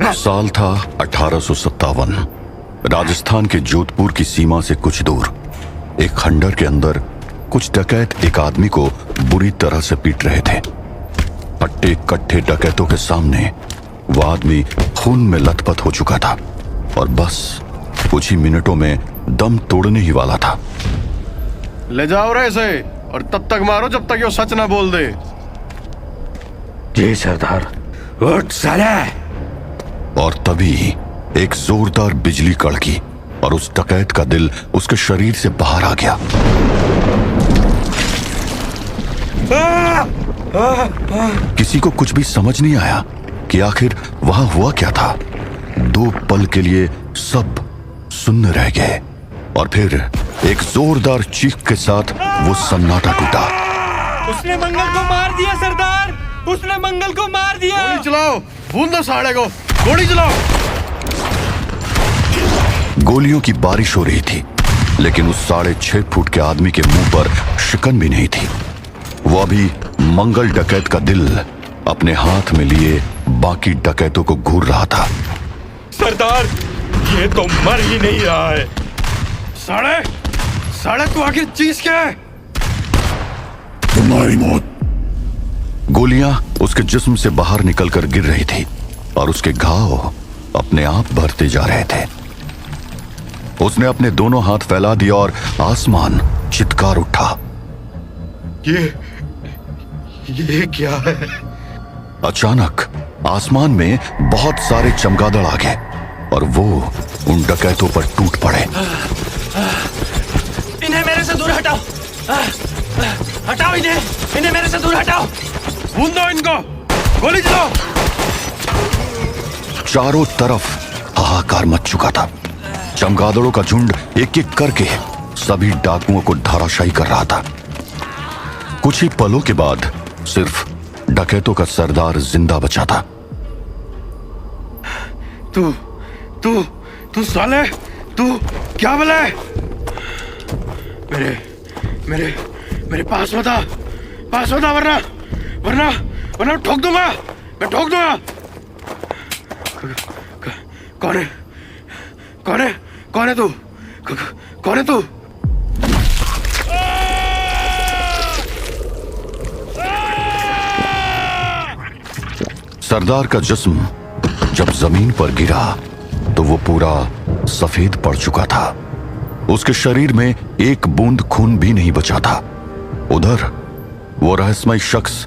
साल था 1857। राजस्थान के जोधपुर की सीमा से कुछ दूर एक खंडर के अंदर कुछ डकैत एक आदमी को बुरी तरह से पीट रहे थे। हट्टे कट्टे डकैतों के सामने वो आदमी खून में लथपथ हो चुका था और बस कुछ ही मिनटों में दम तोड़ने ही वाला था। ले जाओ रे इसे और तब तक मारो जब तक ये सच ना बोल दे। जी सरदार। उठ साले। और तभी एक जोरदार बिजली कड़की और उस डकैत का दिल उसके शरीर से बाहर आ गया। किसी को कुछ भी समझ नहीं आया कि आखिर वहां हुआ क्या था। दो पल के लिए सब सुन्न रह गए और फिर एक जोरदार चीख के साथ वो सन्नाटा टूटा। उसने मंगल को मार दिया सरदार, उसने मंगल को मार दिया। गोली चलाओ, भून दो साले को, गोली चलाओ। गोलियों की बारिश हो रही थी, लेकिन उस 6.5 फुट के आदमी के मुंह पर शिकन भी नहीं थी। वो अभी मंगल डकैत का दिल अपने हाथ में लिए बाकी डकैतों को घूर रहा था। सरदार, ये तो मर ही नहीं रहा है। साले, साले तू आखिर चीज क्या है? तुम्हारी मौत। गोलियां उसके जिस्म से बाहर निकलकर गिर रही थी और उसके घाव अपने आप भरते जा रहे थे। उसने अपने दोनों हाथ फैला दिया और आसमान चित्कार उठा। ये क्या है? अचानक आसमान में बहुत सारे चमगादड़ आ गए और वो उन डकैतों पर टूट पड़े। इन्हें मेरे से दूर हटाओ, हटाओ इन्हें मेरे से दूर हटाओ। भून दो इनको, गोली चलाओ। चारों तरफ हाहाकार मच चुका था। चमगादड़ों का झुंड एक एक करके सभी डाकुओं को धराशायी कर रहा था। कुछ ही पलों के बाद सिर्फ डकैतों का सरदार जिंदा बचा था। तू साले, तू क्या बोला है? मेरे पास मत आ वरना ठोक दूंगा, मैं ठोक दूंगा। कौन है तू? कौन है तू? सरदार का जिस्म जब जमीन पर गिरा तो वो पूरा सफेद पड़ चुका था। उसके शरीर में एक बूंद खून भी नहीं बचा था। उधर वो रहस्यमय शख्स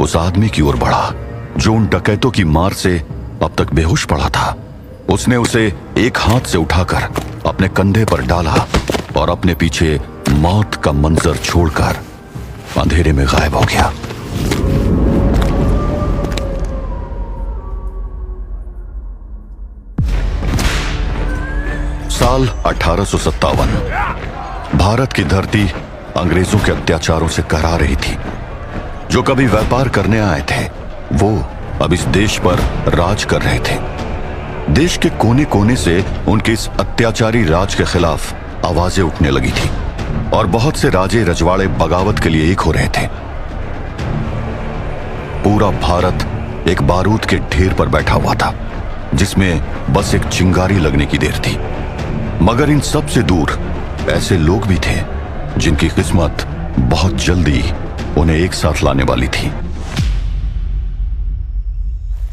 उस आदमी की ओर बढ़ा जो उन डकैतों की मार से अब तक बेहोश पड़ा था। उसने उसे एक हाथ से उठाकर अपने कंधे पर डाला और अपने पीछे मौत का मंजर छोड़कर अंधेरे में गायब हो गया। साल 1857। भारत की धरती अंग्रेजों के अत्याचारों से कहरा रही थी। जो कभी व्यापार करने आए थे वो अब इस देश पर राज कर रहे थे। देश के कोने कोने से उनके इस अत्याचारी राज के खिलाफ आवाजें उठने लगी थी और बहुत से राजे रजवाड़े बगावत के लिए एक हो रहे थे। पूरा भारत एक बारूद के ढेर पर बैठा हुआ था जिसमें बस एक चिंगारी लगने की देर थी। मगर इन सब से दूर ऐसे लोग भी थे जिनकी किस्मत बहुत जल्दी उन्हें एक साथ लाने वाली थी।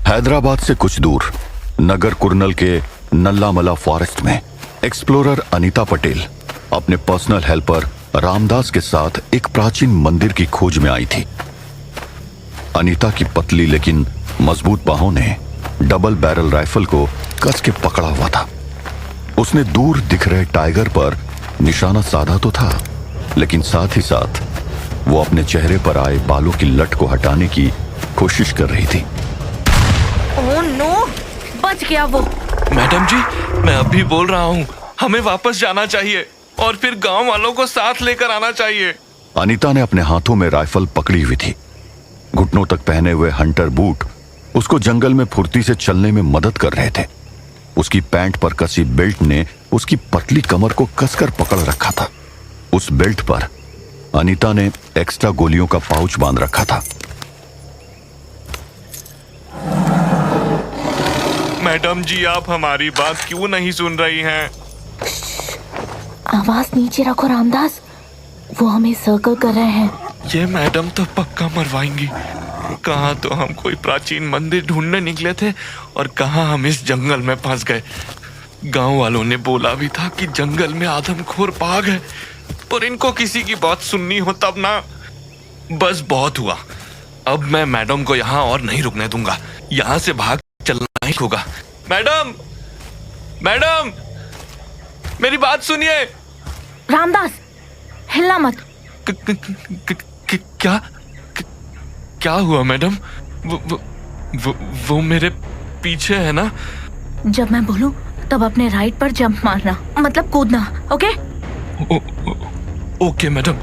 हैदराबाद से कुछ दूर नगर कुर्नल के नल्लामला फॉरेस्ट में एक्सप्लोरर अनीता पटेल अपने पर्सनल हेल्पर रामदास के साथ एक प्राचीन मंदिर की खोज में आई थी। अनीता की पतली लेकिन मजबूत बाहों ने डबल बैरल राइफल को कस के पकड़ा हुआ था। उसने दूर दिख रहे टाइगर पर निशाना साधा तो था, लेकिन साथ ही साथ वो अपने चेहरे पर आए बालों की लट को हटाने की कोशिश कर रही थी। ओह नो, बच गया वो। मैडम जी, मैं अभी बोल रहा हूँ, हमें वापस जाना चाहिए और फिर गांव वालों को साथ लेकर आना चाहिए। अनीता ने अपने हाथों में राइफल पकड़ी हुई थी। घुटनों तक पहने हुए हंटर बूट उसको जंगल में फुर्ती से चलने में मदद कर रहे थे। उसकी पैंट पर कसी बेल्ट ने उसकी पतली कमर को कसकर पकड़ रखा था। उस बेल्ट पर अनीता ने एक्स्ट्रा गोलियों का पाउच बांध रखा था। मैडम मैडम जी, आप हमारी बात क्यों नहीं सुन रही हैं? आवाज नीचे रखो रामदास, वो हमें सर्कल कर रहे हैं। ये मैडम तो पक्का मरवाएंगी। कहाँ तो हम कोई प्राचीन मंदिर ढूंढने निकले थे और कहाँ हम इस जंगल में फंस गए। गांव वालों ने बोला भी था कि जंगल में आदमखोर बाघ है, पर इनको किसी की बात सुननी हो तब ना। बस बहुत हुआ, अब मैं मैडम को यहाँ और नहीं रुकने दूंगा। यहाँ से भाग चलना ही होगा। मैडम, मैडम, मेरी बात सुनिए। रामदास, हिलना मत। क्या हुआ मैडम? वो मेरे पीछे है ना? जब मैं बोलूं तब अपने राइट पर जंप मारना, मतलब कूदना, ओके? Okay madam.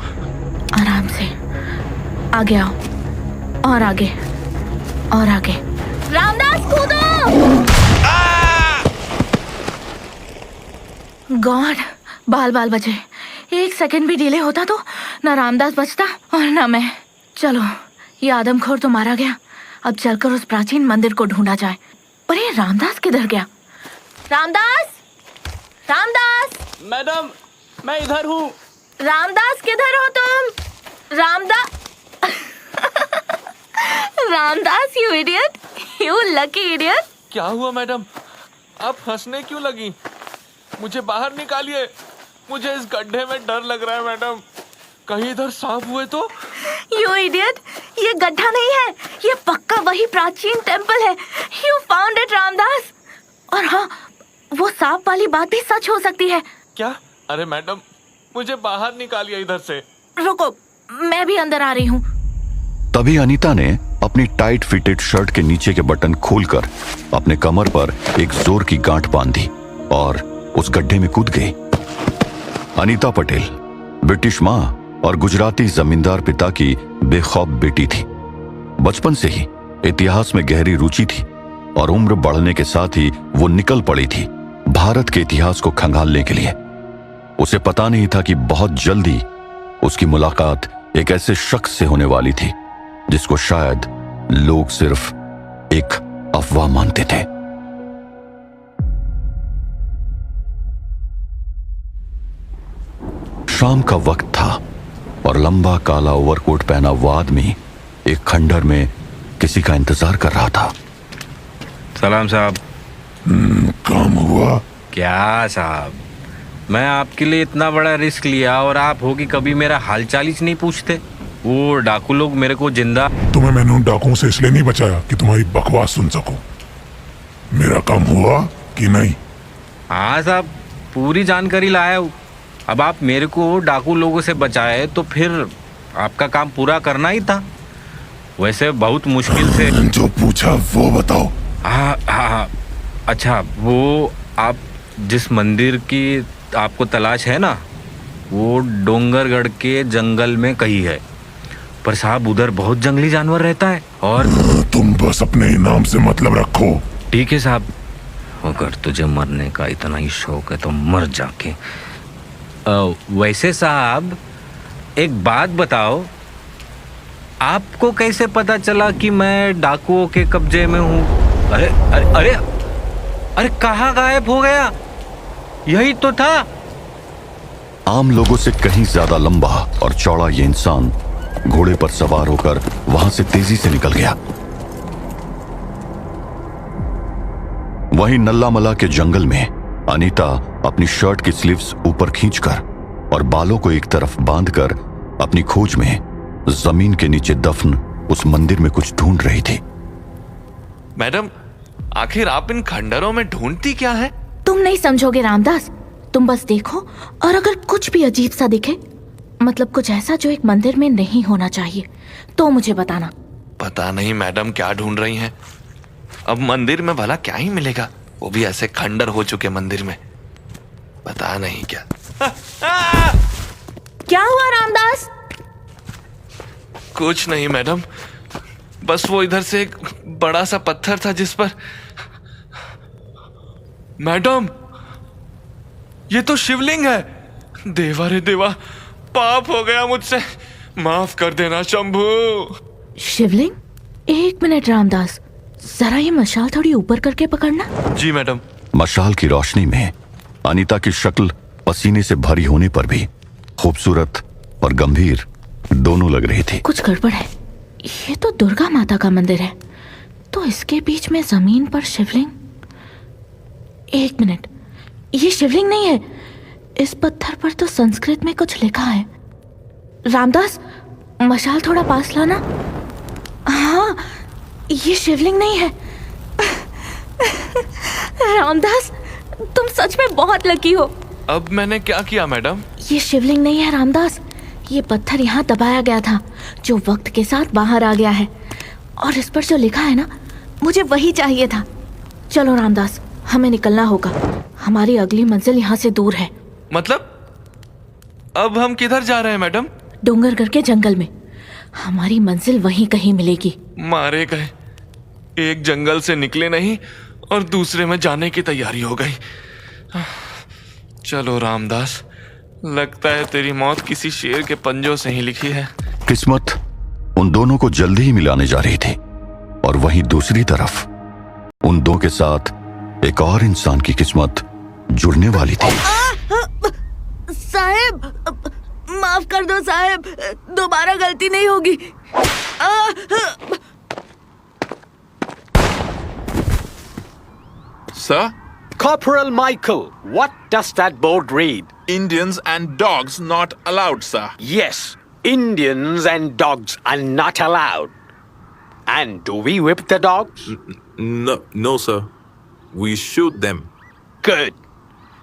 आराम से आगे आओ, और आगे और आगे। रामदास कूदो! गॉड, बाल बाल बचे। 1 सेकंड भी डिले होता तो ना रामदास बचता और ना मैं। चलो, ये आदमखोर तो मारा गया, अब चलकर उस प्राचीन मंदिर को ढूंढा जाए। पर ये रामदास किधर गया? रामदास, रामदास! मैडम, मैं इधर हूँ। रामदास किधर हो तुम? Ramdas, you idiot, you lucky idiot. क्या हुआ मैडम? आप हंसने क्यों लगी? मुझे बाहर निकालिए, मुझे इस गड्ढे में डर लग रहा है मैडम। कहीं इधर सांप हुए तो? यू इडियट, ये गड्ढा नहीं है, ये पक्का वही प्राचीन टेंपल है। You found it Ramdas. और हाँ, वो सांप वाली बात भी सच हो सकती है। क्या? अरे मैडम, मुझे बाहर निकालिए इधर से। रुको, मैं भी अंदर आ रही हूँ। तभी अनीता ने अपनी टाइट फिटेड शर्ट के नीचे के बटन खोलकर अपने कमर पर एक जोर की गांठ बांधी और उस गड्ढे में कूद गई। अनीता पटेल ब्रिटिश मां और गुजराती जमींदार पिता की बेखौफ बेटी थी। बचपन से ही इतिहास में गहरी रुचि थी और उम्र बढ़ने के साथ ही वो निकल पड़ी थी भारत के इतिहास को खंगालने के लिए। उसे पता नहीं था कि बहुत जल्दी उसकी मुलाकात एक ऐसे शख्स से होने वाली थी जिसको शायद लोग सिर्फ एक अफवाह मानते थे। शाम का वक्त था और लंबा काला ओवरकोट पहना वो आदमी एक खंडर में किसी का इंतजार कर रहा था। सलाम साहब। काम हुआ? क्या साहब, मैं आपके लिए इतना बड़ा रिस्क लिया और आप हो कि कभी मेरा हालचाल ही नहीं पूछते। वो डाकू लोग मेरे को जिंदा। तुम्हें मैंने उन डाकुओं से इसलिए नहीं बचाया कि तुम्हारी बकवास सुन सकूं। मेरा काम हुआ कि नहीं? हाँ साहब, पूरी जानकारी लाया हूँ। अब आप मेरे को डाकू लोगों से बचाए तो फिर आपका काम पूरा करना ही था। वैसे बहुत मुश्किल से। जो पूछा वो बताओ। हाँ, अच्छा, वो आप जिस मंदिर की आपको तलाश है ना, वो डोंगरगढ़ के जंगल में कहीं है। पर साहब, उधर बहुत जंगली जानवर रहता है और तुम बस अपने इनाम से मतलब रखो। ठीक है साहब, अगर तुझे मरने का इतना ही शौक है तो मर जाके। वैसे साहब, एक बात बताओ, आपको कैसे पता चला कि मैं डाकुओं के कब्जे में हूँ? अरे अरे अरे अरे, कहाँ गायब हो गया? यही तो था। आम लोगों से कहीं ज्यादा लंबा और चौड़ा ये इंसान घोड़े पर सवार होकर वहां से तेजी से निकल गया। वहीं नल्लामला के जंगल में अनीता अपनी शर्ट की स्लीव्स ऊपर खींचकर और बालों को एक तरफ बांधकर अपनी खोज में जमीन के नीचे दफन उस मंदिर में कुछ ढूंढ रही थी। मैडम, आखिर आप इन खंडरों में ढूंढती क्या है? तुम नहीं समझोगे रामदास, तुम बस देखो और अगर कुछ भी अजीब सा दिखे, मतलब कुछ ऐसा जो एक मंदिर में नहीं होना चाहिए, तो मुझे बताना। पता नहीं मैडम क्या ढूंढ रही हैं। अब मंदिर में भला क्या ही मिलेगा, वो भी ऐसे खंडर हो चुके मंदिर में। पता नहीं क्या। क्या हुआ रामदास? कुछ नहीं मैडम, बस वो इधर से एक बड़ा सा पत्थर था जिस पर। मैडम, ये तो शिवलिंग है। देवा रे देवा, पाप हो गया मुझसे, माफ कर देना शंभू। शिवलिंग? 1 मिनट रामदास, जरा ये मशाल थोड़ी ऊपर करके पकड़ना। जी मैडम। मशाल की रोशनी में अनीता की शक्ल पसीने से भरी होने पर भी खूबसूरत और गंभीर दोनों लग रही थी। कुछ गड़बड़ है। ये तो दुर्गा माता का मंदिर है, तो इसके बीच में जमीन पर शिवलिंग। एक मिनट, ये शिवलिंग नहीं है। इस पत्थर पर तो संस्कृत में कुछ लिखा है। रामदास, मशाल थोड़ा पास लाना। हाँ, ये शिवलिंग नहीं है। रामदास, तुम सच में बहुत लकी हो। अब मैंने क्या किया मैडम? ये शिवलिंग नहीं है रामदास, ये पत्थर यहाँ दबाया गया था जो वक्त के साथ बाहर आ गया है। और इस पर जो लिखा है ना, मुझे वही चाहिए था। चलो रामदास, हमें निकलना होगा। हमारी अगली मंजिल यहाँ से दूर है। मतलब अब हम किधर जा रहे हैं मैडम? डोंगरगढ़ के जंगल में। हमारी मंजिल वहीं कहीं मिलेगी। मारे गए, एक जंगल से निकले नहीं और दूसरे में जाने की तैयारी हो गई। चलो रामदास, लगता है तेरी मौत किसी शेर के पंजों से ही लिखी है। किस्मत उन दोनों को जल्दी ही मिलाने जा रही थी, और वहीं दूसरी तरफ उन दो के साथ एक और इंसान की किस्मत जुड़ने वाली थी। साहब, माफ कर दो साहब, दोबारा गलती नहीं होगी। Sir, Corporal Michael, what does that board read? Indians and dogs not allowed, sir. Yes, Indians and dogs are not allowed. And do we whip the dogs? No, sir. We shoot them. Good.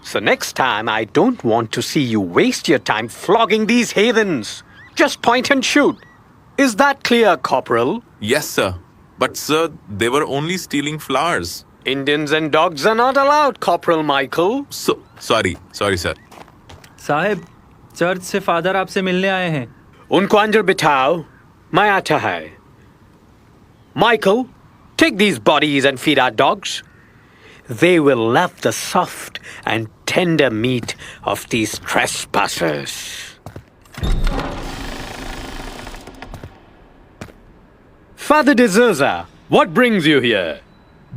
So next time I don't want to see you waste your time flogging these heathens. Just point and shoot. Is that clear, Corporal? Yes, sir. But, sir, they were only stealing flowers. Indians and dogs are not allowed, Corporal Michael. So, sorry, sir. साहब, church से father आपसे मिलने आए हैं। उनको अंदर बिठाओ, मैं आता है। Michael, take these bodies and feed our dogs. They will love the soft and tender meat of these trespassers. Father de Souza, what brings you here?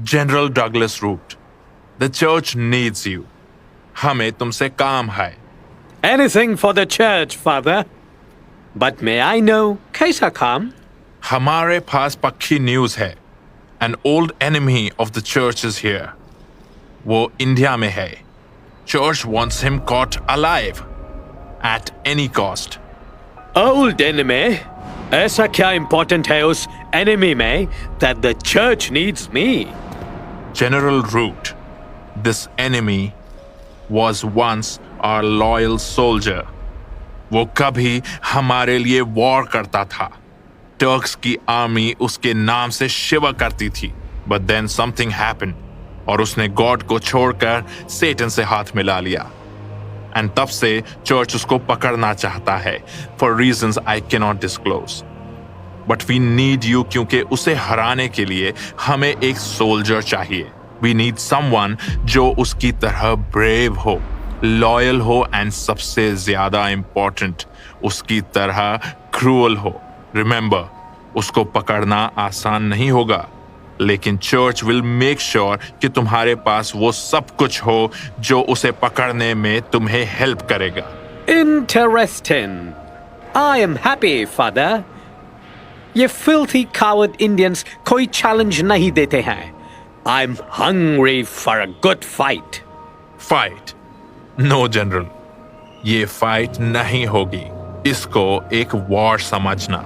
General Douglas Root, the church needs you. हमें तुमसे काम है। Anything for the church, Father. But may I know, कैसा काम? हमारे पास पक्की news है। An old enemy of the church is here. वो इंडिया में है। Church wants him caught alive at any cost. Old enemy? ऐसा क्या important है उस enemy में that the church needs me? General Root, this enemy was once our loyal soldier. वो कभी हमारे लिए वॉर करता था। टर्क्स की आर्मी उसके नाम से शिवा करती थी। But then something happened, और उसने गॉड को छोड़कर सेटन से हाथ मिला लिया। एंड तब से चर्च उसको पकड़ना चाहता है for reasons I cannot disclose. But we need you क्योंकि उसे हराने के लिए हमें एक सोल्जर चाहिए। We need someone जो उसकी तरह ब्रेव हो, लॉयल हो एंड सबसे ज्यादा इम्पोर्टेंट उसकी तरह क्रूअल हो। रिमेंबर, उसको पकड़ना आसान नहीं होगा, लेकिन चर्च विल मेक श्योर कि तुम्हारे पास वो सब कुछ हो जो उसे पकड़ने में तुम्हें हेल्प करेगा। Interesting. I am happy, Father. ये filthy coward Indians कोई challenge नहीं देते हैं। I'm hungry for a good fight. Fight? No general, ये फाइट नहीं होगी। इसको एक वॉर समझना।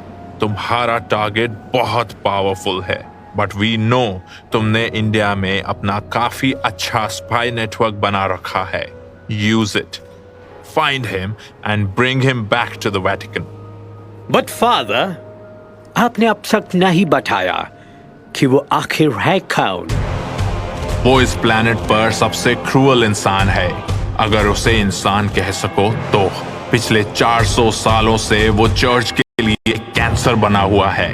तुम्हारा टारगेट बहुत पावरफुल है, बट वी नो तुमने इंडिया में अपना काफी अच्छा स्पाई नेटवर्क बना रखा है। Use it, find him and bring him back to the Vatican. But Father, आपने अब तक नहीं बताया कि वो आखिर है कौन? वो इस प्लेनेट पर सबसे क्रूअल इंसान है, अगर उसे इंसान कह सको तो। पिछले 400 सालों से वो चर्च के लिए कैंसर बना हुआ है।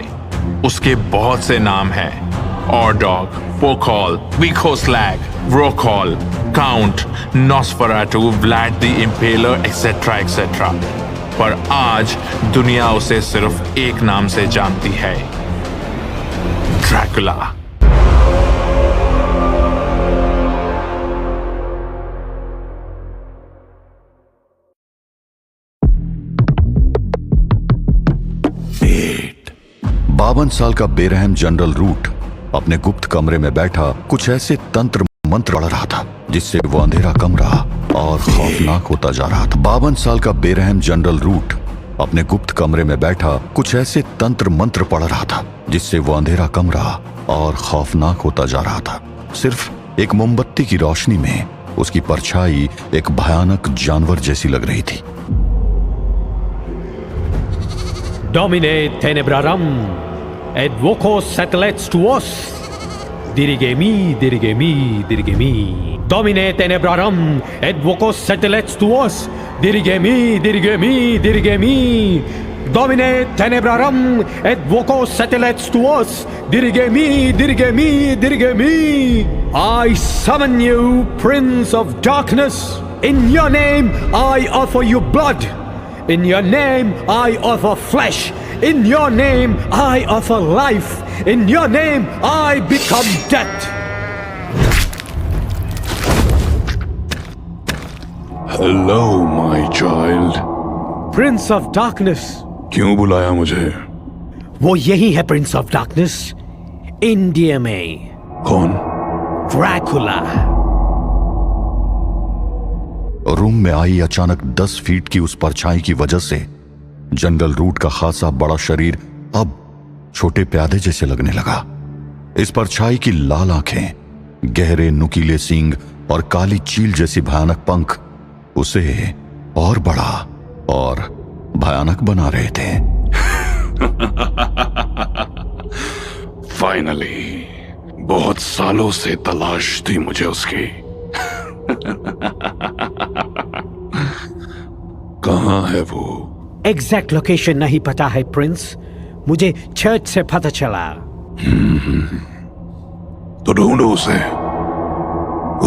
उसके बहुत से नाम हैं: ऑरडॉग, फोकॉल, विकोस्लैग, व्रोकॉल, count, Nosferatu, Vlad the Impaler, etcetera etcetera. पर आज दुनिया उसे सिर्फ एक नाम से जानती है: ड्रैकुला। 52 साल का बेरहम जनरल रूट अपने गुप्त कमरे में बैठा कुछ ऐसे तंत्र मंत्र पढ़ रहा था जिससे वो अंधेरा कम रहा और खौफनाक होता जा रहा था। 52 साल का बेरहम जनरल रूट अपने गुप्त कमरे में बैठा कुछ ऐसे तंत्र मंत्र पढ़ रहा था जिससे वो अंधेरा कम रहा और खौफनाक होता जा रहा था। सिर्फ एक मोमबत्ती की रोशनी में उसकी परछाई एक भयानक जानवर जैसी लग रही थी। Domine tenebrarum, et voco satellites tuos. Dirigemi, dirigemi, dirigemi. Domine tenebrarum, et voco satellites tuos. Dirigemi, dirigemi, dirigemi. Domine tenebrarum, et voco satellites tuos. Dirigemi, dirigemi, dirigemi. I summon you, Prince of Darkness. In your name, I offer you blood. In your name, I offer flesh. In your name, I offer life. In your name, I become death. Hello my child. Prince of Darkness. क्यों बुलाया मुझे? वो यही है Prince of Darkness. India में कौन? Dracula. Room में आई अचानक 10 फीट की उस परछाई की वजह से जनरल रूट का खासा बड़ा शरीर अब छोटे प्यादे जैसे लगने लगा। इस परछाई की लाल आंखें, गहरे नुकीले सींग और काली चील जैसी भयानक पंख उसे और बड़ा और भयानक बना रहे थे। फाइनली, बहुत सालों से तलाश थी मुझे उसकी। कहाँ है वो? एग्जैक्ट लोकेशन नहीं पता है प्रिंस, मुझे चर्च से पता चला। तो ढूंढो उसे।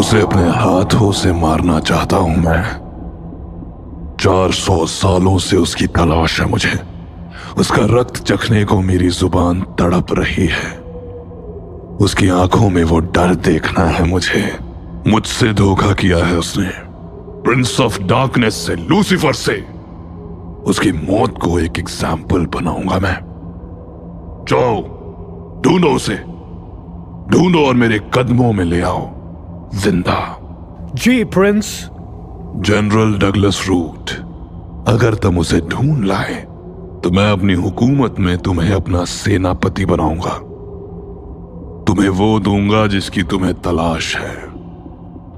उसे अपने हाथों से मारना चाहता हूं मैं। 400 सालों से उसकी तलाश है मुझे। उसका रक्त चखने को मेरी जुबान तड़प रही है। उसकी आंखों में वो डर देखना है मुझे। मुझसे धोखा किया है उसने, प्रिंस ऑफ डार्कनेस से, लूसीफर से। उसकी मौत को एक एग्जाम्पल बनाऊंगा मैं। जाओ, ढूंढो उसे, ढूंढो और मेरे कदमों में ले आओ जिंदा। जी प्रिंस। जनरल डगलस रूट, अगर तुम उसे ढूंढ लाए तो मैं अपनी हुकूमत में तुम्हें अपना सेनापति बनाऊंगा। तुम्हें वो दूंगा जिसकी तुम्हें तलाश है।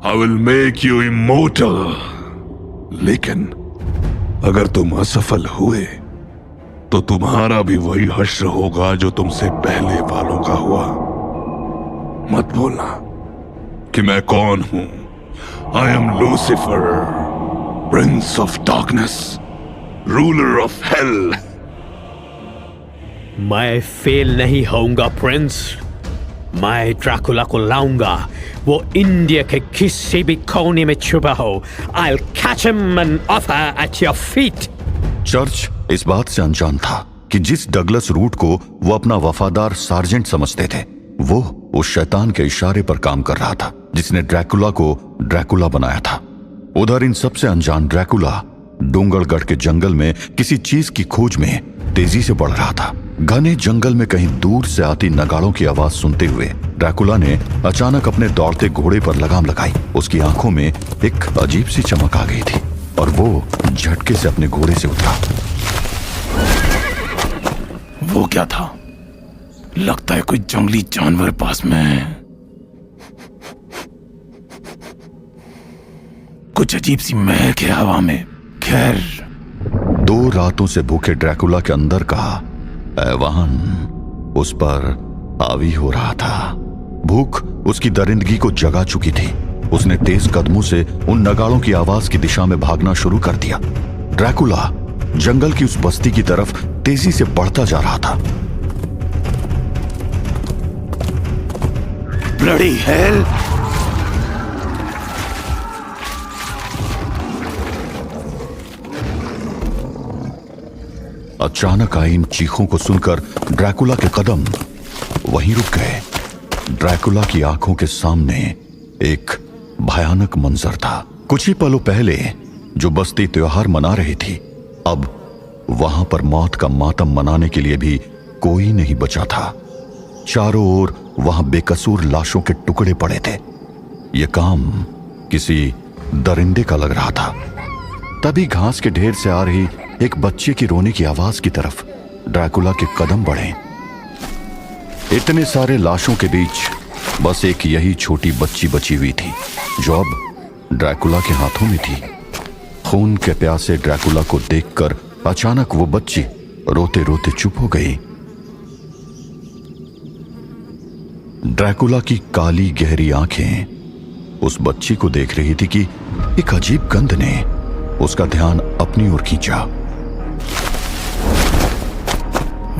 I will make you immortal. लेकिन अगर तुम असफल हुए तो तुम्हारा भी वही हश्र होगा जो तुमसे पहले वालों का हुआ। मत बोलना कि मैं कौन हूं। I am Lucifer, Prince of Darkness, Ruler of Hell. मैं फेल नहीं होऊंगा प्रिंस। मैं ड्रैकुला को लाऊंगा। वो इंडिया के किसी भी कोने में छुपा हो। I'll catch him and offer at your feet. Church इस बात से अनजान था कि जिस डगलस रूट को वो अपना वफादार सार्जेंट समझते थे, वो उस शैतान के इशारे पर काम कर रहा था जिसने ड्रैकुला को ड्रैकुला बनाया था। उधर इन सबसे अनजान ड्रैकुला डूंगरगढ़ के जंगल में किसी चीज की खोज में तेजी से बढ़ रहा था। घने जंगल में कहीं दूर से आती नगाड़ों की आवाज सुनते हुए ड्रैकुला ने अचानक अपने दौड़ते घोड़े पर लगाम लगाई। उसकी आंखों में एक अजीब सी चमक आ गई थी और वो झटके से अपने घोड़े से उतरा। वो क्या था? लगता है कोई जंगली जानवर पास में है। कुछ अजीब सी महक है हवा में। खैर, 2 रातों से भूखे ड्रैकुला के अंदर का ऐवान उस पर हावी हो रहा था। भूख उसकी दरिंदगी को जगा चुकी थी। उसने तेज कदमों से उन नगाड़ों की आवाज की दिशा में भागना शुरू कर दिया। ड्रैकुला जंगल की उस बस्ती की तरफ तेजी से बढ़ता जा रहा था। Bloody hell! अचानक आई इन चीखों को सुनकर ड्रैकुला के कदम वहीं रुक गए। ड्रैकुला की आंखों के सामने एक भयानक मंजर था। कुछ ही पलों पहले जो बस्ती त्योहार मना रही थी, अब वहां पर मौत का मातम मनाने के लिए भी कोई नहीं बचा था। चारों ओर वहां बेकसूर लाशों के टुकड़े पड़े थे। यह काम किसी दरिंदे का लग रहा था। तभी घास के ढेर से आ रही एक बच्चे की रोने की आवाज की तरफ ड्रैकुला के कदम बढ़े। इतने सारे लाशों के बीच बस एक यही छोटी बच्ची बची हुई थी, जो अब ड्रैकुला के हाथों में थी। खून के प्यासे ड्रैकुला को देखकर अचानक वो बच्ची रोते रोते चुप हो गई। ड्रैकुला की काली गहरी आंखें उस बच्ची को देख रही थी कि एक अजीब गंध ने उसका ध्यान अपनी ओर खींचा।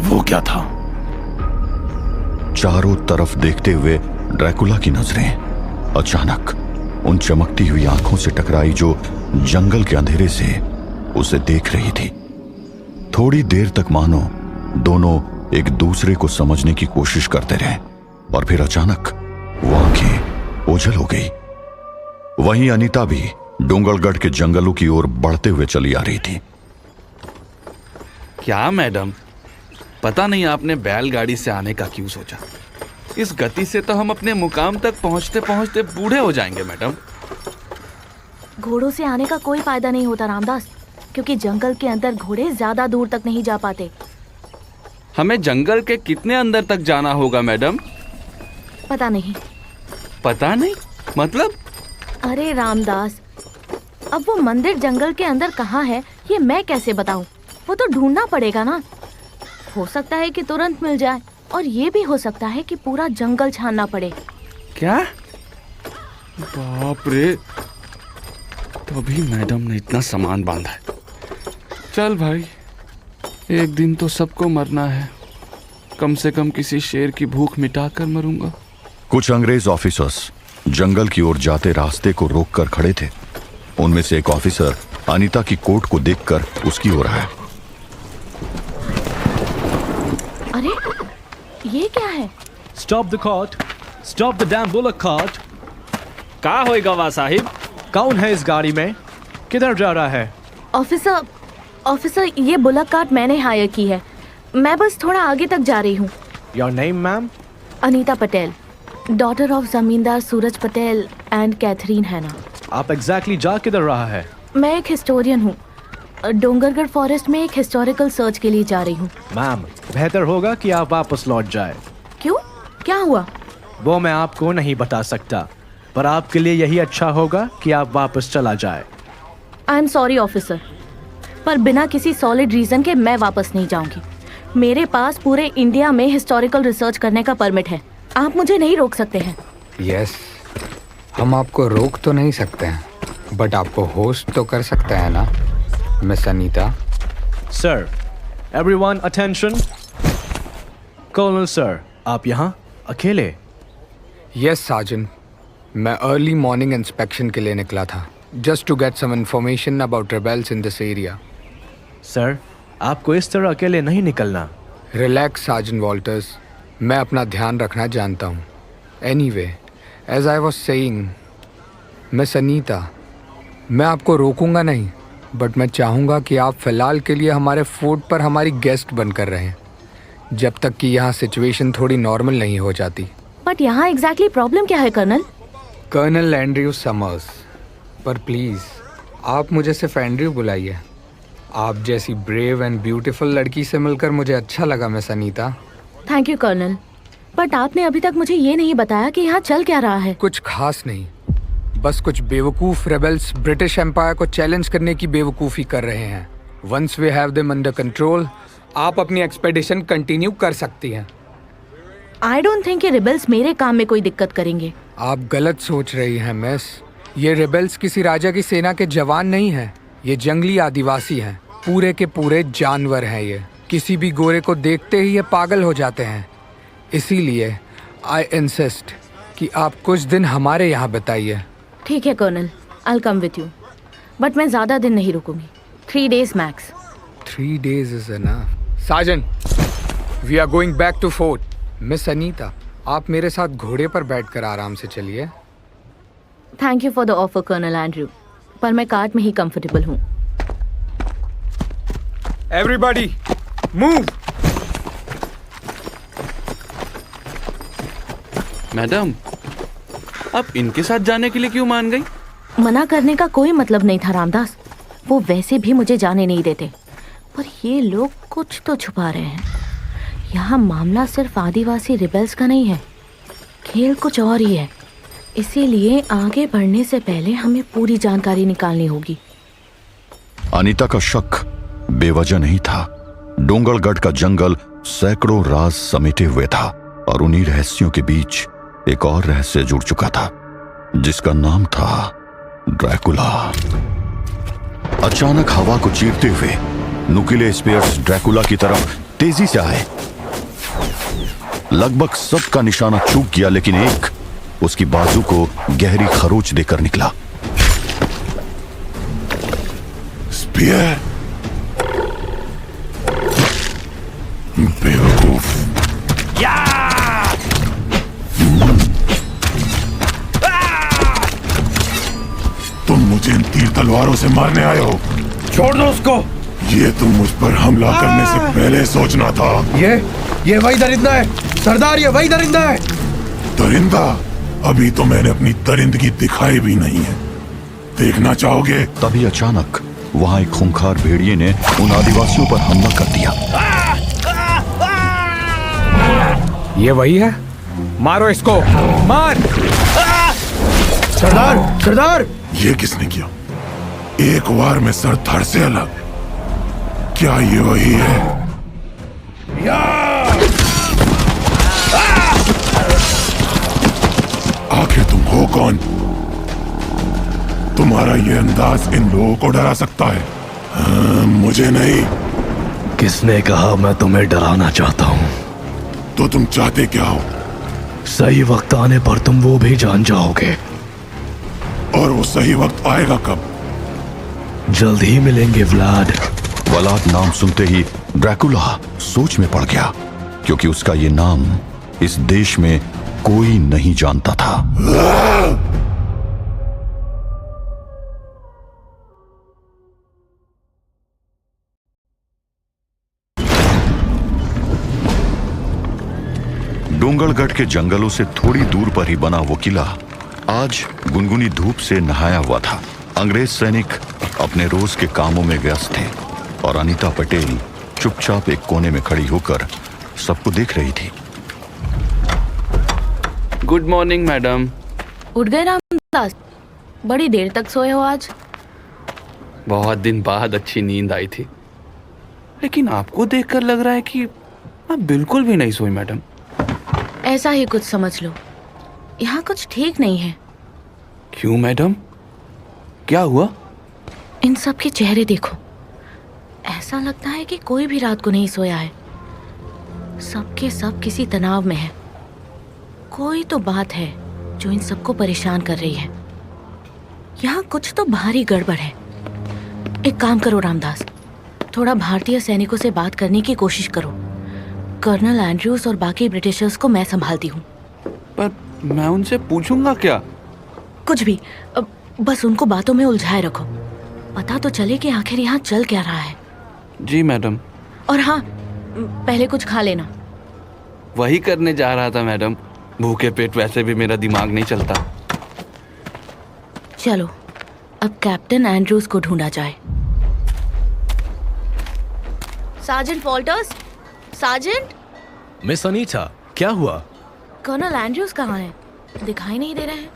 वो क्या था? चारों तरफ देखते हुए ड्रैकुला की नजरें अचानक उन चमकती हुई आंखों से टकराई जो जंगल के अंधेरे से उसे देख रही थी। थोड़ी देर तक मानो दोनों एक दूसरे को समझने की कोशिश करते रहे और फिर अचानक वो आंखें ओझल हो गई। वहीं अनीता भी डोंगरगढ़ के जंगलों की ओर बढ़ते हुए चली आ रही थी। क्या मैडम, पता नहीं आपने बैलगाड़ी से आने का क्यों सोचा। इस गति से तो हम अपने मुकाम तक पहुंचते पहुंचते बूढ़े हो जाएंगे मैडम। घोड़ों से आने का कोई फायदा नहीं होता रामदास, क्योंकि जंगल के अंदर घोड़े ज्यादा दूर तक नहीं जा पाते। हमें जंगल के कितने अंदर तक जाना होगा मैडम? पता नहीं। पता नहीं मतलब? अरे रामदास, अब वो मंदिर जंगल के अंदर कहाँ है ये मैं कैसे बताऊं? वो तो ढूंढना पड़ेगा ना। हो सकता है कि तुरंत मिल जाए और ये भी हो सकता है कि पूरा जंगल छानना पड़े। क्या? बाप रे, तभी मैडम ने इतना सामान बांधा है। चल भाई, एक दिन तो सबको मरना है। कम से कम किसी शेर की भूख मिटाकर मरूंगा। कुछ अंग्रेज ऑफिसर्स जंगल की ओर जाते रास्ते को रोककर खड़े थे। उनमें से एक ऑफिसर अनीता की कोट को देखकर उसकी ओर आया। अरे ये क्या है? Stop the cart! Stop the damn bullock cart! का होएगा वा साहिब? कौन है इस गाड़ी में? किधर जा रहा है? ऑफिसर, ये बुलक कार्ट मैंने हायर की है। मैं बस थोड़ा आगे तक जा रही हूँ। Your name, ma'am? Anita Patel, daughter of जमींदार सूरज पटेल एंड कैथरीन हैना। आप एग्जैक्टली जा किधर रहा है? मैं एक हिस्टोरियन हूँ। डोंगरगढ़ फॉरेस्ट में एक हिस्टोरिकल सर्च के लिए जा रही हूँ। मैम, बेहतर होगा कि आप वापस लौट जाए। क्यों? क्या हुआ? वो मैं आपको नहीं बता सकता, पर आपके लिए यही अच्छा होगा कि आप वापस चला जाए। आई एम सॉरी ऑफिसर, पर बिना किसी सॉलिड रीजन के मैं वापस नहीं जाऊंगी। मेरे पास पूरे इंडिया में हिस्टोरिकल रिसर्च करने का परमिट है। आप मुझे नहीं रोक सकते हैं। यस, हम आपको रोक तो नहीं सकते हैं, बट आपको होस्ट तो कर सकते हैं ना miss Anita. Sir, everyone attention. Colonel sir, आप यहाँ अकेले? यस साजन, मैं अर्ली मॉर्निंग इंस्पेक्शन के लिए निकला था, just to get some information about rebels in this area. Sir, आपको इस तरह अकेले नहीं निकलना। रिलैक्स साजन वॉल्टर्स, मैं अपना ध्यान रखना जानता हूँ। Anyway, as I was saying, miss Anita, मैं आपको रोकूंगा नहीं, बट मैं चाहूँगा कि आप फ़िलहाल के लिए हमारे फोर्ट पर हमारी गेस्ट बनकर रहें, जब तक कि यहाँ सिचुएशन थोड़ी नॉर्मल नहीं हो जाती। बट यहाँ एग्जैक्टली प्रॉब्लम क्या है कर्नल? कर्नल एंड्रयू समर्स, पर प्लीज़ आप मुझे सिर्फ एंड्रयू बुलाइए। आप जैसी ब्रेव एंड ब्यूटीफुल लड़की से मिलकर मुझे अच्छा लगा miss Anita. Thank you colonel, but आपने अभी तक मुझे ये नहीं बताया कि यहाँ चल क्या रहा है। कुछ खास नहीं, बस कुछ बेवकूफ़ रेबल्स ब्रिटिश एम्पायर को चैलेंज करने की बेवकूफ़ी कर रहे हैं। Once we have them under control, आप अपनी एक्सपेडिशन कंटिन्यू कर सकती हैं। आई डोंट थिंक ये रिबेल्स मेरे काम में कोई दिक्कत करेंगे। आप गलत सोच रही हैं मिस। ये रेबल्स किसी राजा की सेना के जवान नहीं हैं। ये जंगली आदिवासी हैं, पूरे के पूरे जानवर हैं। ये किसी भी गोरे को देखते ही ये पागल हो जाते हैं। इसीलिए आई इंसिस्ट कि आप कुछ दिन हमारे यहाँ बिताइए। ठीक है colonel, I will come with you, but मैं ज़्यादा दिन नहीं रुकूंगी। 3 days max. 3 days is enough. Sajan, we are going back to fort. Miss Anita, आप मेरे साथ घोड़े पर बैठकर आराम से चलिए। Thank you for the offer colonel Andrew, पर मैं कार्ट में ही कंफर्टेबल हूँ। Everybody move. मैडम, आप इनके साथ जाने के लिए क्यों मान गई? मना करने का कोई मतलब नहीं था रामदास। वो वैसे भी मुझे जाने नहीं देते, पर ये लोग कुछ तो छुपा रहे हैं। यहाँ मामला सिर्फ आदिवासी रिबेल्स का नहीं है, खेल कुछ और ही है। इसीलिए आगे बढ़ने से पहले हमें पूरी जानकारी निकालनी होगी। अनीता का शक बेवजह नहीं था। डोंगरगढ़ का जंगल सैकड़ों राज समेटे हुए था और उन्हीं रहस्यों के बीच एक और रहस्य जुड़ चुका था, जिसका नाम था ड्रैकुला। अचानक हवा को चीरते हुए नुकीले स्पेयर्स ड्रैकुला की तरफ तेजी से आए। लगभग सबका निशाना चूक गया, लेकिन एक उसकी बाजू को गहरी खरोच देकर निकला। स्पीयर, बेवकूफ। तुम मुझे इन तीर तलवारों से मारने आए हो। छोड़ दो उसको। ये तुम मुझ पर हमला करने से पहले सोचना था। ये वही दरिंदा है सरदार, ये वही दरिंदा है। दरिंदा? अभी तो मैंने अपनी दरिंदगी दिखाई भी नहीं है, देखना चाहोगे? तभी अचानक वहां एक खूंखार भेड़िए ने उन आदिवासियों पर हमला कर दिया। ये वही है, मारो इसको, मार। सरदार ये किसने किया? एक वार में सर धड़ से अलग। क्या ये वही है? आखिर तुम हो कौन? तुम्हारा ये अंदाज इन लोगों को डरा सकता है, मुझे नहीं। किसने कहा मैं तुम्हें डराना चाहता हूँ? तो तुम चाहते क्या हो? सही वक्त आने पर तुम वो भी जान जाओगे। और वो सही वक्त आएगा कब? जल्द ही मिलेंगे व्लाड। व्लाड नाम सुनते ही ड्रैकुला सोच में पड़ गया, क्योंकि उसका ये नाम इस देश में कोई नहीं जानता था। डोंगरगढ़ के जंगलों से थोड़ी दूर पर ही बना वो किला आज गुनगुनी धूप से नहाया हुआ था। अंग्रेज सैनिक अपने रोज के कामों में व्यस्त थे और अनीता पटेल चुपचाप एक कोने में खड़ी होकर सबको देख रही थी। Good morning madam. उठ गए रामदास? बड़ी देर तक सोए हो आज। बहुत दिन बाद अच्छी नींद आई थी, लेकिन आपको देखकर लग रहा है कि आप बिल्कुल भी नहीं सोई मैडम। ऐसा ही कुछ समझ लो, यहाँ कुछ ठीक नहीं है। क्यों मैडम, क्या हुआ? इन सब के चेहरे देखो, ऐसा लगता है कि कोई भी रात को नहीं सोया है। सबके सब किसी तनाव में है। कोई तो बात है जो इन सबको परेशान कर रही है। यहाँ कुछ तो भारी गड़बड़ है। एक काम करो रामदास, थोड़ा भारतीय सैनिकों से बात करने की कोशिश करो। कर्नल एंड्रयूज और बाकी ब्रिटिशर्स को मैं संभालती हूँ। पर मैं उनसे पूछूंगा क्या? कुछ भी, बस उनको बातों में उलझाए रखो। पता तो चले कि आखिर यहाँ चल क्या रहा है। जी मैडम। और हाँ, पहले कुछ खा लेना। वही करने जा रहा था मैडम, भूखे पेट वैसे भी मेरा दिमाग नहीं चलता। चलो अब कैप्टन एंड्रयूज को ढूंढा जाए। Sergeant Walter's, sergeant. Miss Anita, क्या हुआ? कर्नल एंड्रयूज कहाँ हैं? दिखाई नहीं दे रहे हैं।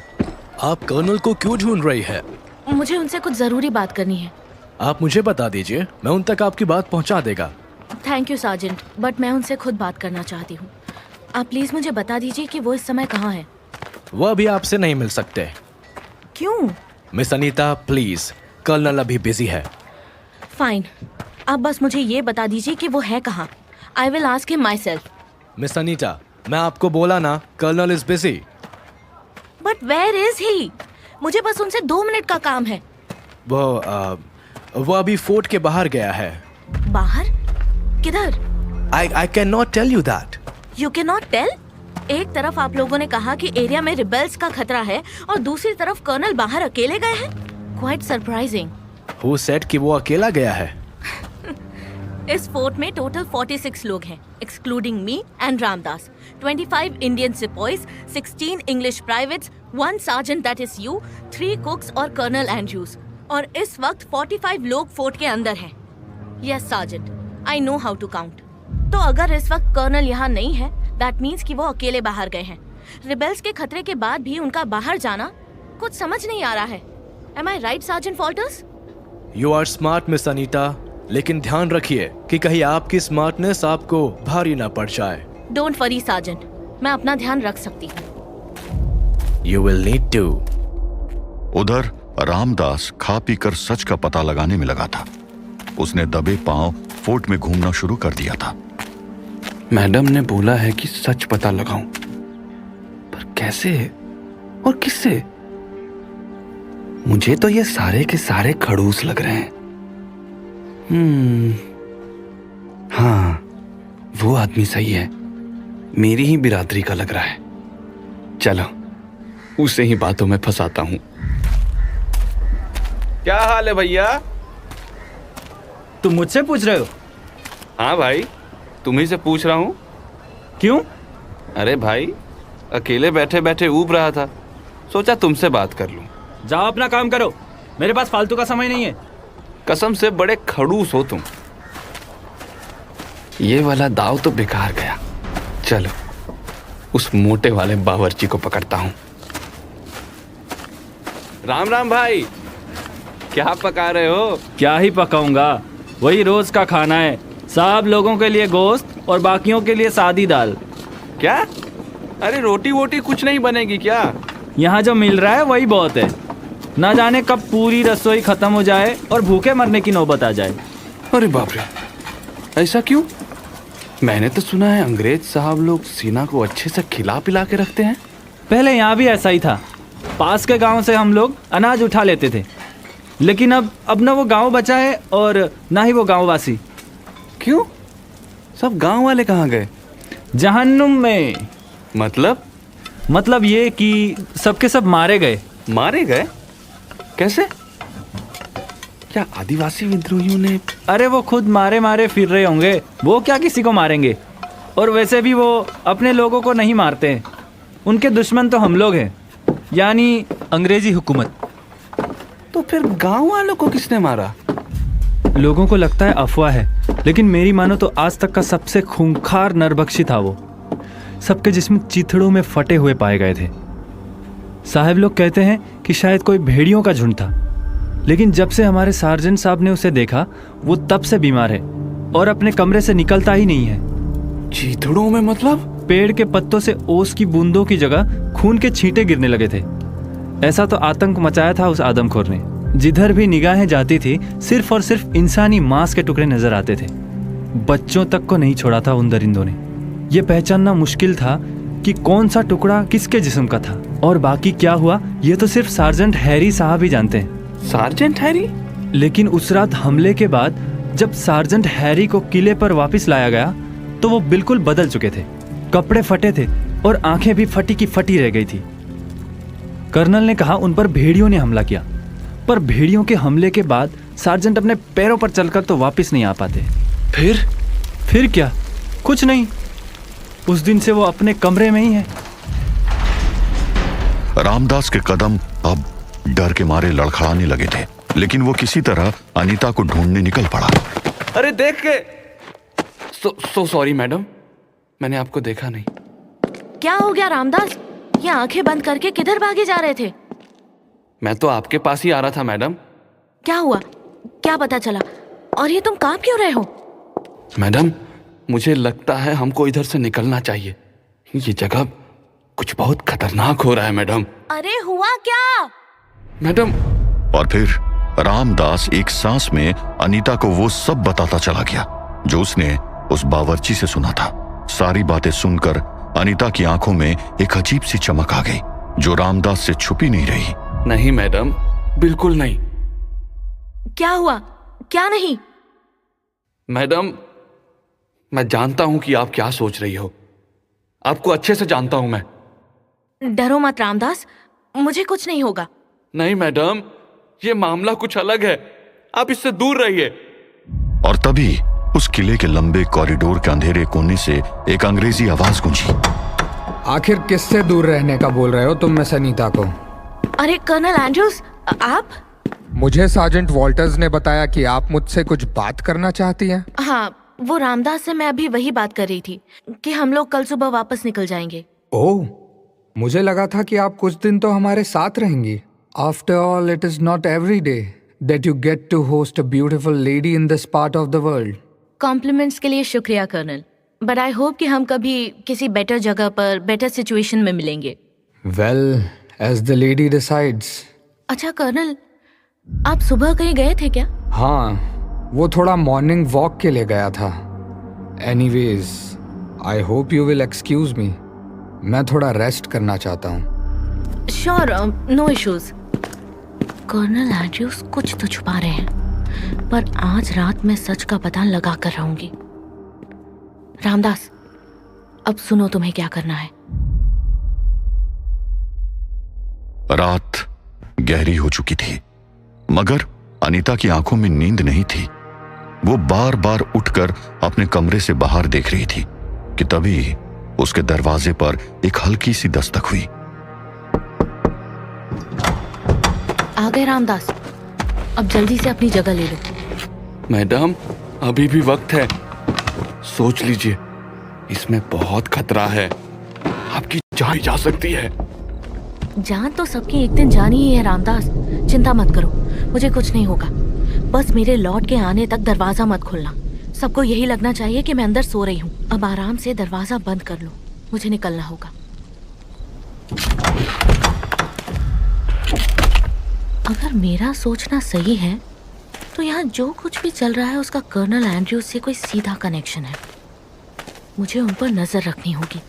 आप कर्नल को क्यों ढूंढ रही है? मुझे उनसे कुछ जरूरी बात करनी है। आप मुझे बता दीजिए, मैं उन तक आपकी बात पहुंचा देगा। थैंक यू सार्जेंट, बट मैं उनसे खुद बात करना चाहती हूँ। आप प्लीज मुझे बता दीजिए कि वो इस समय कहाँ है। वो अभी आपसे नहीं मिल सकते। क्यों? मिस अनीता प्लीज, कर्नल अभी बिजी है। फाइन, आप बस मुझे ये बता दीजिए कि वो है कहाँ। I will ask him myself. Miss Anita, मैं आपको बोला ना, colonel is busy. But where is he? मुझे बस उनसे 2 मिनट का काम है। वो अभी फोर्ट के बाहर गया है। बाहर? किधर? I cannot tell you that. You cannot tell? एक तरफ आप लोगों ने कहा कि एरिया में रिबेल्स का खतरा है और दूसरी तरफ कर्नल बाहर अकेले गए हैं। Quite surprising. Who said कि वो अकेला गया है? इस फोर्ट में टोटल 46 लोग हैं, excluding me and Ramdas. 25 Indian sepoys, 16 English privates, 1 sergeant that is you, 3 कुक्स और कर्नल एंड्रयूज। और इस वक्त 45 लोग फोर्ट के अंदर हैं। Yes sergeant, I know how to count. तो अगर इस वक्त कर्नल यहाँ नहीं है, दैट मीन्स कि वो अकेले बाहर गए हैं। रिबेल्स के खतरे के बाद भी उनका बाहर जाना कुछ समझ नहीं आ रहा है। Am I right, Sergeant Walters? You are smart miss Anita, लेकिन ध्यान रखिए कि कहीं आपकी स्मार्टनेस आपको भारी ना पड़ जाए। Don't worry, Sergeant. मैं अपना ध्यान रख सकती हूँ। You will need to. उधर रामदास खा पी कर सच का पता लगाने में लगा था। उसने दबे पांव फोर्ट में घूमना शुरू कर दिया था। मैडम ने बोला है कि सच पता लगाऊं, पर कैसे और किससे? मुझे तो ये सारे के सारे खड़ूस लग रहे हैं। हाँ, वो आदमी सही है, मेरी ही बिरादरी का लग रहा है। चलो उसे ही बातों में फंसाता हूं। क्या हाल है भैया? तुम मुझसे पूछ रहे हो? हाँ भाई, तुम्ही से पूछ रहा हूं। क्यों? अरे भाई, अकेले बैठे बैठे ऊब रहा था, सोचा तुमसे बात कर लूं। जाओ अपना काम करो, मेरे पास फालतू का समय नहीं है। कसम से बड़े खड़ूस हो तुम। ये वाला दाव तो बेकार गया। चलो उस मोटे वाले बावर्ची को पकड़ता हूं। राम राम भाई, क्या पका रहे हो? क्या ही पकाऊंगा, वही रोज का खाना है। सब लोगों के लिए गोश्त और बाकियों के लिए सादी दाल। क्या? अरे रोटी वोटी कुछ नहीं बनेगी क्या? यहाँ जो मिल रहा है वही बहुत है। ना जाने कब पूरी रसोई खत्म हो जाए और भूखे मरने की नौबत आ जाए। अरे बाप रे, ऐसा क्यों? मैंने तो सुना है अंग्रेज साहब लोग सीना को अच्छे से खिला पिला के रखते हैं। पहले यहाँ भी ऐसा ही था। पास के गांव से हम लोग अनाज उठा लेते थे, लेकिन अब ना वो गांव बचा है और ना ही वो गांववासी। क्यों? सब गांव वाले कहाँ गए? जहन्नुम में। मतलब ये कि सबके सब मारे गए। मारे गए? कैसे? क्या आदिवासी विद्रोहियों ने? अरे वो खुद मारे मारे फिर रहे होंगे, वो क्या किसी को मारेंगे। और वैसे भी वो अपने लोगों को नहीं मारते हैं, उनके दुश्मन तो हम लोग हैं, यानी अंग्रेजी हुकूमत। तो फिर गांव वालों को किसने मारा? लोगों को लगता है अफवाह है, लेकिन मेरी मानो तो आज तक का सबसे खूंखार नरबख्शी था वो। सबके जिस्म चिथड़ों में फटे हुए पाए गए थे। साहब लोग कहते हैं कि शायद कोई भेड़ियों का झुंड था, लेकिन जब से हमारे सार्जेंट साहब ने उसे देखा, वो तब से बीमार है और अपने कमरे से निकलता ही नहीं है। चीथड़ों में मतलब? पेड़ के पत्तों से ओस की बूंदों की जगह खून के छींटे गिरने लगे थे। ऐसा तो आतंक मचाया था उस आदमखोर ने। जिधर भी निगाहें जाती थी, सिर्फ और सिर्फ इंसानी मांस के टुकड़े नजर आते थे। बच्चों तक को नहीं छोड़ा था उन दरिंदों ने। यह पहचानना मुश्किल था कि कौन सा टुकड़ा किसके जिस्म का था और बाकी क्या हुआ, ये तो सिर्फ सार्जेंट हैरी साहब ही जानते हैं। Sergeant Harry? लेकिन उस रात हमले के बाद जब सार्जेंट हैरी को किले पर वापस लाया गया, तो वो बिल्कुल बदल चुके थे। कपड़े फटे थे और आंखें भी फटी की फटी रह गई थी। कर्नल ने कहा उन पर भेड़ियों ने हमला किया, पर भेड़ियों के हमले के बाद सार्जेंट अपने पैरों पर चलकर तो वापस नहीं आ पाते। फिर क्या? कुछ नहीं, उस दिन से वो अपने कमरे में ही है। रामदास के कदम अब डर के मारे लड़खड़ाने लगे थे, लेकिन वो किसी तरह अनीता को ढूंढने निकल पड़ा। अरे देख के सो सॉरी मैडम, मैंने आपको देखा नहीं। क्या हो गया रामदास? ये आंखें बंद करके किधर भागे जा रहे थे? मैं तो आपके पास ही आ रहा था मैडम। क्या हुआ? क्या पता चला? और ये तुम कांप क्यों रहे हो? मैडम, मुझे लगता है हमको इधर से निकलना चाहिए। ये जगह कुछ बहुत खतरनाक हो रहा है मैडम। अरे हुआ क्या? मैडम। और फिर रामदास एक सांस में अनीता को वो सब बताता चला गया जो उसने उस बावर्ची से सुना था। सारी बातें सुनकर अनीता की आंखों में एक अजीब सी चमक आ गई जो रामदास से छुपी नहीं रही। नहीं मैडम, बिल्कुल नहीं। क्या हुआ? क्या नहीं? मैडम, मैं जानता हूं कि आप क्या सोच रही हो। आपको अच्छे से जानता हूं मैं। डरो मत रामदास, मुझे कुछ नहीं होगा। नहीं मैडम, ये मामला कुछ अलग है। आप इससे दूर रहिए। और तभी उस किले के लंबे कॉरिडोर के अंधेरे कोने से एक अंग्रेजी आवाज गूंजी। आखिर किससे दूर रहने का बोल रहे हो तुम मिस अनीता को? अरे कर्नल एंड्रूज, आप? मुझे सार्जेंट वॉल्टर्स ने बताया कि आप मुझसे कुछ बात करना चाहती हैं। हाँ, वो रामदास से मैं अभी वही बात कर रही थी कि हम लोग कल सुबह वापस निकल जाएंगे। ओह, मुझे लगा था कि आप कुछ दिन तो हमारे साथ रहेंगी। After all, it is not every day that you get to host a beautiful lady in this part of the world. Compliments के लिए शुक्रिया कर्नल, बट आई होप कि हम कभी किसी बेटर जगह पर बेटर सिचुएशन में मिलेंगे। Well, as the lady decides. अच्छा कर्नल, आप सुबह कहीं गए थे क्या? हाँ, वो थोड़ा मॉर्निंग वॉक के लिए गया था। Anyways, I hope you will excuse me. मैं थोड़ा रेस्ट करना चाहता हूँ। Sure, no issues. Colonel Andrews कुछ तो छुपा रहे हैं, पर आज रात मैं सच का पता लगा कर रहूंगी। रामदास, अब सुनो तुम्हें क्या करना है। रात गहरी हो चुकी थी, मगर अनीता की आंखों में नींद नहीं थी। वो बार बार उठकर अपने कमरे से बाहर देख रही थी कि तभी उसके दरवाजे पर एक हल्की सी दस्तक हुई। आ गए रामदास, अब जल्दी से अपनी जगह ले लो। मैडम, अभी भी वक्त है, सोच लीजिए, इसमें बहुत खतरा है, आपकी जान जा सकती है। जान तो सबकी एक दिन जानी ही है रामदास, चिंता मत करो, मुझे कुछ नहीं होगा। बस मेरे लौट के आने तक दरवाजा मत खोलना। सबको यही लगना चाहिए कि मैं अंदर सो रही हूँ। अब आराम से दरवाजा बंद कर लो, मुझे निकलना होगा। अगर मेरा सोचना सही है तो यहाँ जो कुछ भी चल रहा है उसका कर्नल एंड्रूज से कोई सीधा कनेक्शन है। मुझे उन पर नजर रखनी होगी।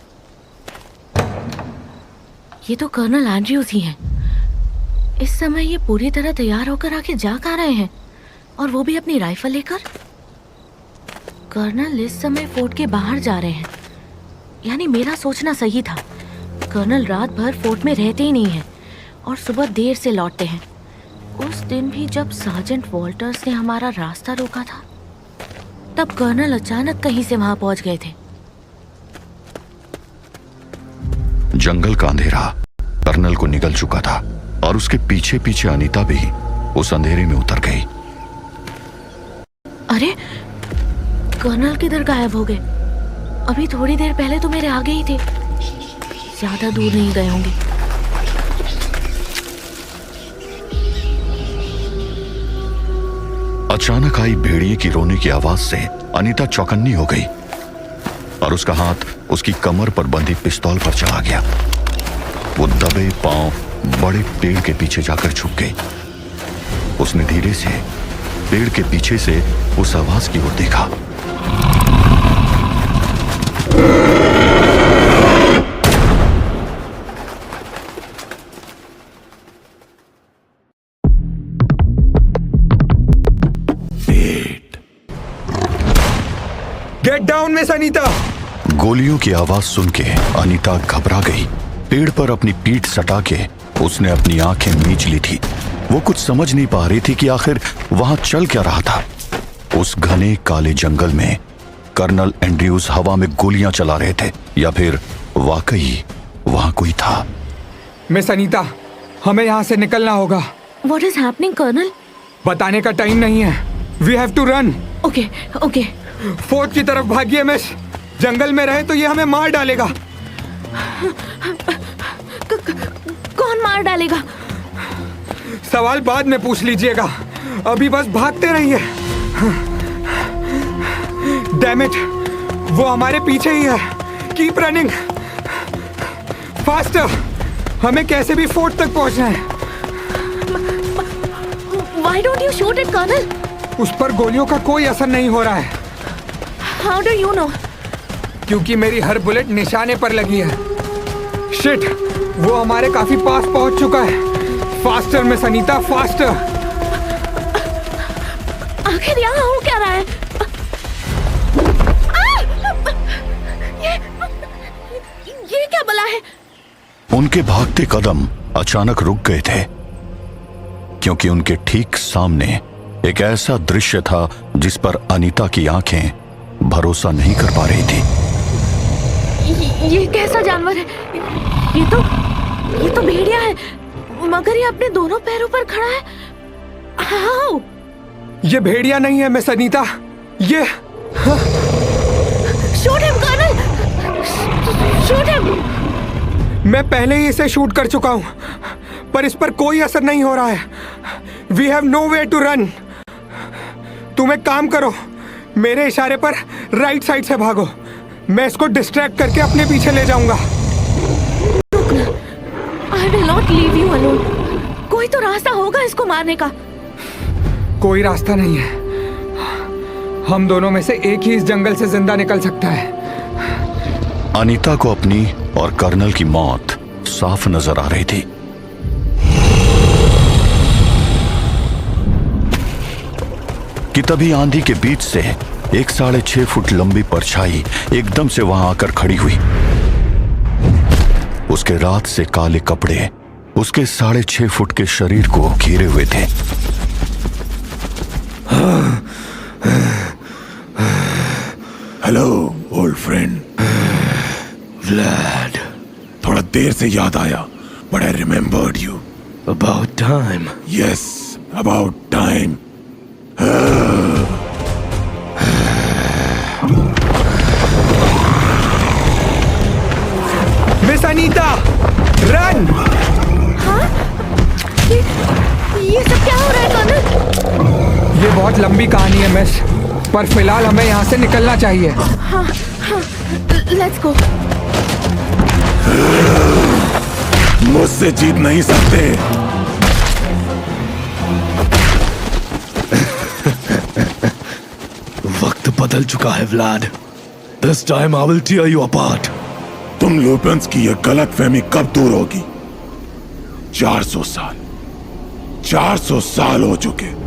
ये तो कर्नल एंड्रूज ही हैं। इस समय ये पूरी तरह तैयार होकर आके जा कहाँ रहे हैं, और वो भी अपनी राइफल लेकर। कर्नल इस समय फोर्ट के बाहर जा रहे हैं, यानी मेरा सोचना सही था। कर्नल रात भर फोर्ट में रहते ही नहीं हैं और सुबह देर से लौटते हैं। उस दिन भी जब सार्जेंट वॉल्टर्स ने हमारा रास्ता रोका था, तब कर्नल अचानक कहीं से वहां पहुंच गए थे। जंगल का अंधेरा कर्नल को निगल चुका था और उसके पीछे पीछे अनीता भी उस अंधेरे में उतर गई। अरे, कर्नल किधर गायब हो गए? अभी थोड़ी देर पहले तो मेरे आगे ही थे। ज्यादा दूर नहीं गए होंगे। अचानक आई भेड़िए की रोने की आवाज से अनीता चौकन्नी हो गई और उसका हाथ उसकी कमर पर बंधी पिस्तौल पर चला गया। वो दबे पांव बड़े पेड़ के पीछे जाकर छुप गई। उसने धीरे से पेड़ के पीछे से उस आवाज की ओर देखा। Get down miss Anita. गोलियों की आवाज सुन के अनीता घबरा गई। पेड़ पर अपनी पीठ सटा के उसने अपनी आंखें मीच ली थी। वो कुछ समझ नहीं पा रही थी कि आखिर वहां चल क्या रहा था। उस घने काले जंगल में कर्नल एंड्रूज हवा में गोलियां चला रहे थे या फिर वाकई वहां कोई था। मिस अनीता, हमें यहाँ से निकलना होगा। What is happening, colonel? बताने का टाइम नहीं है। We have to run. Okay okay. Fort की तरफ भागिए मिस। जंगल में रहे तो ये हमें मार डालेगा। कौन मार डालेगा? सवाल बाद में पूछ लीजिएगा, अभी बस भागते रहिए। डैम इट, वो हमारे पीछे ही है। Keep running faster. हमें कैसे भी फोर्ट तक पहुंचना है। Why don't you shoot it, colonel? उस पर गोलियों का कोई असर नहीं हो रहा है। How do you know? क्योंकि मेरी हर बुलेट निशाने पर लगी है। शिट, वो हमारे काफी पास पहुंच चुका है। Faster miss Anita, faster. आखिर यहाँ हो क्या रहा है? ये क्या बला है? उनके भागते कदम अचानक रुक गए थे क्योंकि उनके ठीक सामने एक ऐसा दृश्य था जिस पर अनीता की आंखें भरोसा नहीं कर पा रही थी। ये कैसा जानवर है? ये तो भेड़िया है, मगर ये अपने दोनों पैरों पर खड़ा है। हाउ? ये भेड़िया नहीं है मिस अनीता, ये shoot him colonel, shoot him. मैं पहले ही इसे शूट कर चुका हूं, पर इस पर कोई असर नहीं हो रहा है। We have no way to run. तुम एक काम करो, मेरे इशारे पर राइट साइड से भागो। मैं इसको डिस्ट्रैक्ट करके अपने पीछे ले जाऊंगा। I will not leave you alone. कोई तो रास्ता होगा इसको मारने का। कोई रास्ता नहीं है। हम दोनों में से एक ही इस जंगल से जिंदा निकल सकता है। अनीता को अपनी और कर्नल की मौत साफ नजर आ रही थी। कि तभी आंधी के बीच से एक 6.5 फुट लंबी परछाई एकदम से वहां आकर खड़ी हुई। उसके रात से काले कपड़े उसके 6.5 फुट के शरीर को घेरे हुए थे। Hello old friend. Vlad, थोड़ा देर से याद आया, but I remembered you. about time. Yes, about time. Miss Anita, run! हाँ? ये सब क्या हो रहा है कर्नल? ये बहुत लंबी कहानी है मिस, पर फिलहाल हमें यहाँ से निकलना चाहिए। हाँ, लेट्स गो। मुझसे जीत नहीं सकते। वक्त बदल चुका है व्लाड। This time I will tear you apart. तुम लुपेंस की यह गलतफहमी कब दूर होगी? 400 साल हो चुके।